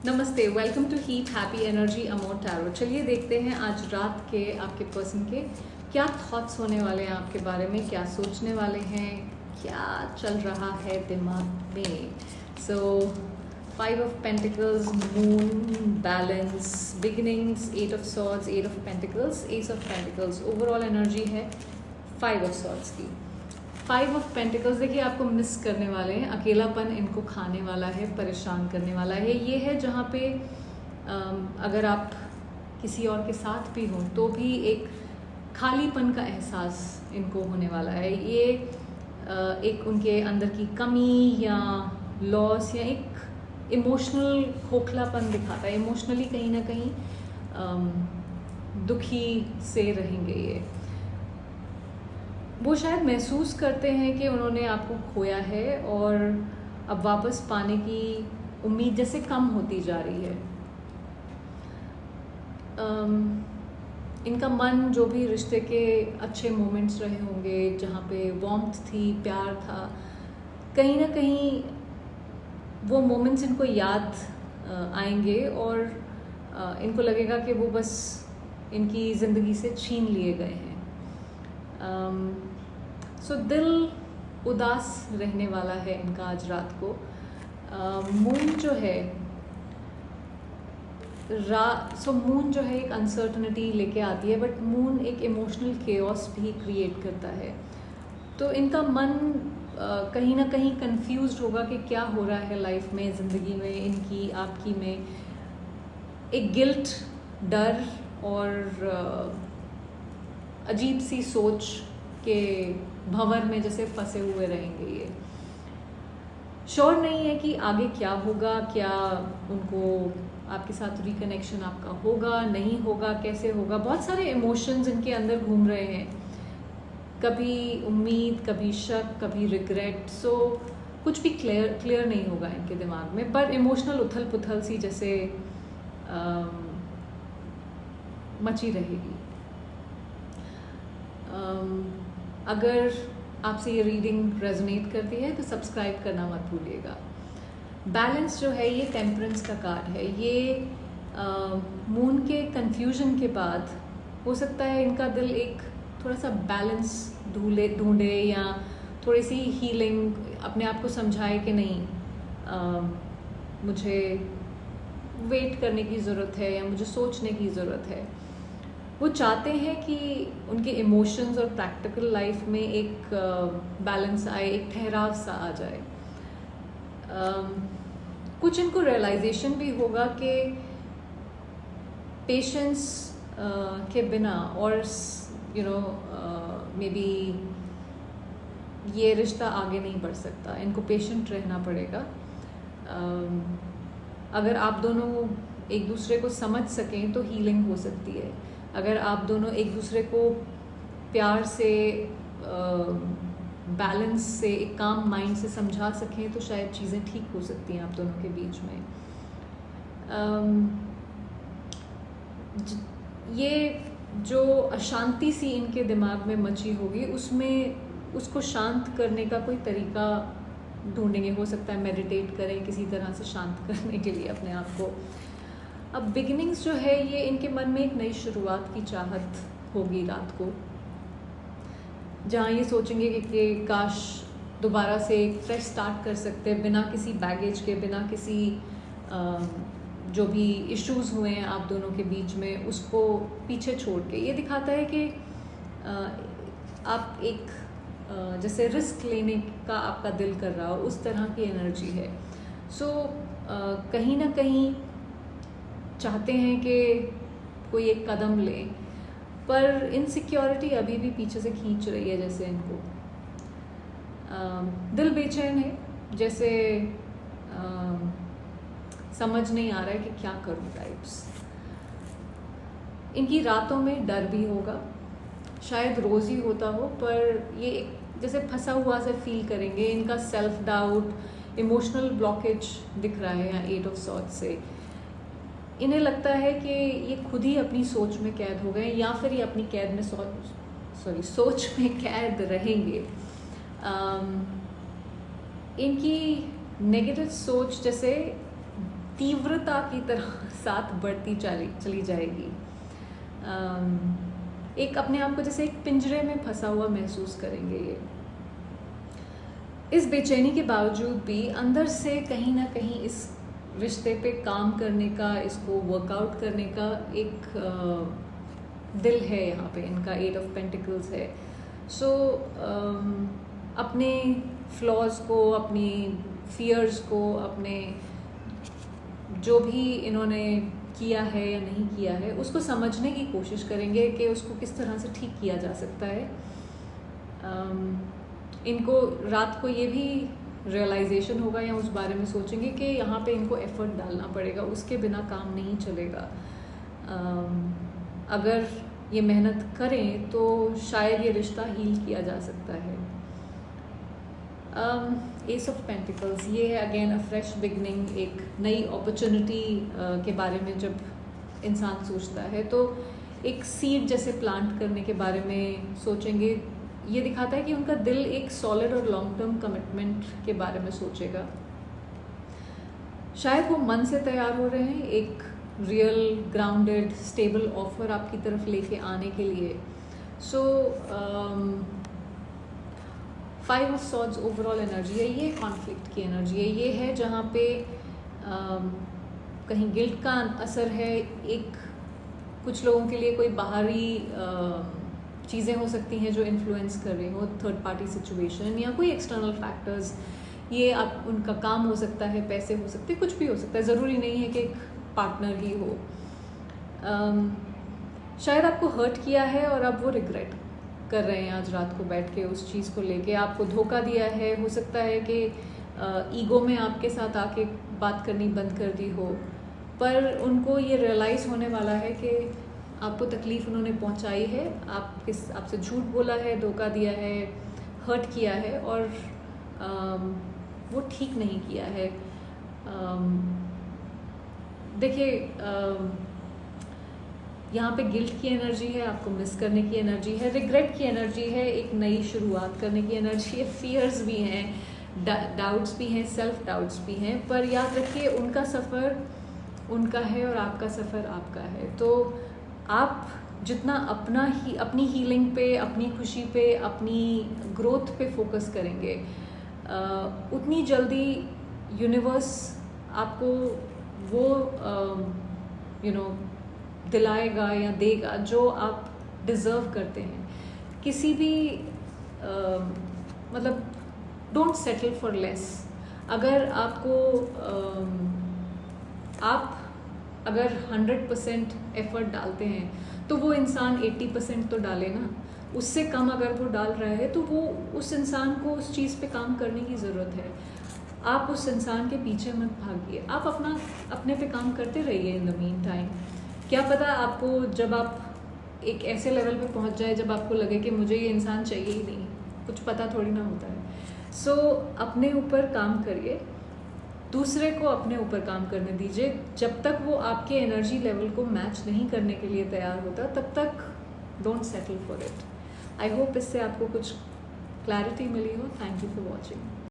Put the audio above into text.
नमस्ते, welcome to heat happy energy amor tarot. चलिए देखते हैं आज रात के आपके पर्सन के क्या थॉट्स होने वाले हैं आपके बारे में, क्या सोचने वाले हैं, क्या चल रहा है दिमाग में। सो 5 of pentacles, moon, balance, beginnings, 8 of swords, 8 of pentacles, S of pentacles. Overall energy है 5 ऑफ सॉर्ड्स की। 5 ऑफ पेंटिकल्स देखिए आपको मिस करने वाले हैं, अकेलापन इनको खाने वाला है, परेशान करने वाला है। ये है जहाँ पे अगर आप किसी और के साथ भी हों तो भी एक खालीपन का एहसास इनको होने वाला है। ये एक उनके अंदर की कमी या लॉस या एक इमोशनल खोखलापन दिखाता है। इमोशनली कहीं ना कहीं दुखी से रहेंगे ये। वो शायद महसूस करते हैं कि उन्होंने आपको खोया है और अब वापस पाने की उम्मीद जैसे कम होती जा रही है। इनका मन जो भी रिश्ते के अच्छे मोमेंट्स रहे होंगे, जहाँ पे वार्मथ थी, प्यार था, कहीं ना कहीं वो मोमेंट्स इनको याद आएंगे और इनको लगेगा कि वो बस इनकी ज़िंदगी से छीन लिए गए हैं। सो दिल उदास रहने वाला है इनका आज रात को। मून जो है मून जो है एक अनसर्टनिटी लेके आती है, बट मून एक इमोशनल केओस भी क्रिएट करता है। तो इनका मन कहीं ना कहीं कंफ्यूज्ड होगा कि क्या हो रहा है लाइफ में, ज़िंदगी में, इनकी आपकी में। एक गिल्ट, डर और अजीब सी सोच के भंवर में जैसे फंसे हुए रहेंगे ये। श्योर नहीं है कि आगे क्या होगा, क्या उनको आपके साथ रिकनेक्शन आपका होगा, नहीं होगा, कैसे होगा। बहुत सारे इमोशंस इनके अंदर घूम रहे हैं, कभी उम्मीद, कभी शक, कभी रिग्रेट। सो कुछ भी क्लियर नहीं होगा इनके दिमाग में, पर इमोशनल उथल पुथल सी जैसे मची रहेगी। अगर आपसे ये रीडिंग रेजोनेट करती है तो सब्सक्राइब करना मत भूलिएगा। बैलेंस जो है ये टेम्परेंस का कार्ड है। ये मून के कंफ्यूजन के बाद हो सकता है इनका दिल एक थोड़ा सा बैलेंस ढूंढे या थोड़ी सी हीलिंग, अपने आप को समझाए कि नहीं, मुझे वेट करने की ज़रूरत है या मुझे सोचने की ज़रूरत है। वो चाहते हैं कि उनके इमोशंस और प्रैक्टिकल लाइफ में एक बैलेंस आए, एक ठहराव सा आ जाए। कुछ इनको रियलाइजेशन भी होगा कि पेशेंस के बिना और मे बी ये रिश्ता आगे नहीं बढ़ सकता। इनको पेशेंट रहना पड़ेगा। अगर आप दोनों एक दूसरे को समझ सकें तो हीलिंग हो सकती है। अगर आप दोनों एक दूसरे को प्यार से, बैलेंस से, एक काम माइंड से समझा सकें तो शायद चीज़ें ठीक हो सकती हैं आप दोनों के बीच में। ये जो अशांति सी इनके दिमाग में मची होगी उसको शांत करने का कोई तरीका ढूंढेंगे। हो सकता है मेडिटेट करें किसी तरह से शांत करने के लिए अपने आप को। अब बिगिनिंग्स जो है ये इनके मन में एक नई शुरुआत की चाहत होगी रात को, जहाँ ये सोचेंगे कि काश दोबारा से एक फ्रेश स्टार्ट कर सकते हैं, बिना किसी बैगेज के, बिना किसी जो भी इश्यूज़ हुए हैं आप दोनों के बीच में उसको पीछे छोड़ के। ये दिखाता है कि आप एक जैसे रिस्क लेने का आपका दिल कर रहा हो, उस तरह की एनर्जी है। सो कहीं ना कहीं चाहते हैं कि कोई एक कदम लें, पर इनसिक्योरिटी अभी भी पीछे से खींच रही है। जैसे इनको दिल बेचैन है, जैसे समझ नहीं आ रहा है कि क्या करूं टाइप्स। इनकी रातों में डर भी होगा, शायद रोज़ ही होता हो, पर ये जैसे फंसा हुआ से फील करेंगे। इनका सेल्फ डाउट, इमोशनल ब्लॉकेज दिख रहा है यहाँ 8 ऑफ सॉर्ड्स से। इन्हें लगता है कि ये खुद ही अपनी सोच में कैद हो गए, या फिर ये अपनी कैद में सोच में कैद रहेंगे। इनकी नेगेटिव सोच जैसे तीव्रता की तरह साथ बढ़ती चली जाएगी। एक अपने आप को जैसे एक पिंजरे में फंसा हुआ महसूस करेंगे ये। इस बेचैनी के बावजूद भी अंदर से कहीं ना कहीं इस रिश्ते पे काम करने का, इसको वर्कआउट करने का एक दिल है यहाँ पे। इनका 8 ऑफ पेंटिकल्स है। सो अपने फ्लॉज को, अपनी फियर्स को, अपने जो भी इन्होंने किया है या नहीं किया है उसको समझने की कोशिश करेंगे कि उसको किस तरह से ठीक किया जा सकता है। इनको रात को ये भी रियलाइजेशन होगा या उस बारे में सोचेंगे कि यहाँ पे इनको एफर्ट डालना पड़ेगा, उसके बिना काम नहीं चलेगा। अगर ये मेहनत करें तो शायद ये रिश्ता हील किया जा सकता है। एस ऑफ पेंटिकल्स ये है अगेन अ फ्रेश बिगनिंग, एक नई अपॉर्चुनिटी के बारे में जब इंसान सोचता है तो एक सीड जैसे प्लांट करने के बारे में सोचेंगे। ये दिखाता है कि उनका दिल एक सॉलिड और लॉन्ग टर्म कमिटमेंट के बारे में सोचेगा। शायद वो मन से तैयार हो रहे हैं एक रियल ग्राउंडेड स्टेबल ऑफर आपकी तरफ लेके आने के लिए। सो 5 ऑफ सॉर्ड्स ओवरऑल एनर्जी है, ये कॉन्फ्लिक्ट की एनर्जी है। ये है जहाँ पे कहीं गिल्ट का असर है। एक कुछ लोगों के लिए कोई बाहरी चीज़ें हो सकती हैं जो इन्फ्लुएंस कर रही हो, थर्ड पार्टी सिचुएशन या कोई एक्सटर्नल फैक्टर्स। ये आप उनका काम हो सकता है, पैसे हो सकते हैं, कुछ भी हो सकता है, ज़रूरी नहीं है कि एक पार्टनर ही हो। शायद आपको हर्ट किया है और अब वो रिग्रेट कर रहे हैं आज रात को बैठ के उस चीज़ को लेके। आपको धोखा दिया है, हो सकता है कि ईगो में आपके साथ आके बात करनी बंद कर दी हो, पर उनको ये रियलाइज़ होने वाला है कि आपको तकलीफ़ उन्होंने पहुंचाई है, आपसे झूठ बोला है, धोखा दिया है, हर्ट किया है और वो ठीक नहीं किया है। देखिए यहाँ पे गिल्ट की एनर्जी है, आपको मिस करने की एनर्जी है, रिग्रेट की एनर्जी है, एक नई शुरुआत करने की एनर्जी है, फियर्स भी हैं, डाउट्स भी हैं, सेल्फ डाउट्स भी हैं। पर याद रखिए उनका सफ़र उनका है और आपका सफ़र आपका है। तो आप जितना अपनी हीलिंग पे, अपनी खुशी पे, अपनी ग्रोथ पे फोकस करेंगे, उतनी जल्दी यूनिवर्स आपको वो दिलाएगा या देगा जो आप डिज़र्व करते हैं। किसी भी मतलब डोंट सेटल फॉर लेस। अगर आपको आप अगर 100% एफर्ट डालते हैं तो वो इंसान 80% तो डाले ना। उससे कम अगर वो डाल रहा है तो वो उस इंसान को उस चीज़ पे काम करने की ज़रूरत है। आप उस इंसान के पीछे मत भागिए, आप अपने पे काम करते रहिए इन द मीन टाइम। क्या पता आपको जब आप एक ऐसे लेवल पे पहुंच जाए जब आपको लगे कि मुझे ये इंसान चाहिए ही नहीं, कुछ पता थोड़ी ना होता है। सो अपने ऊपर काम करिए, दूसरे को अपने ऊपर काम करने दीजिए। जब तक वो आपके एनर्जी लेवल को मैच नहीं करने के लिए तैयार होता तब तक don't settle for it. I hope इससे आपको कुछ क्लैरिटी मिली हो। Thank you for watching.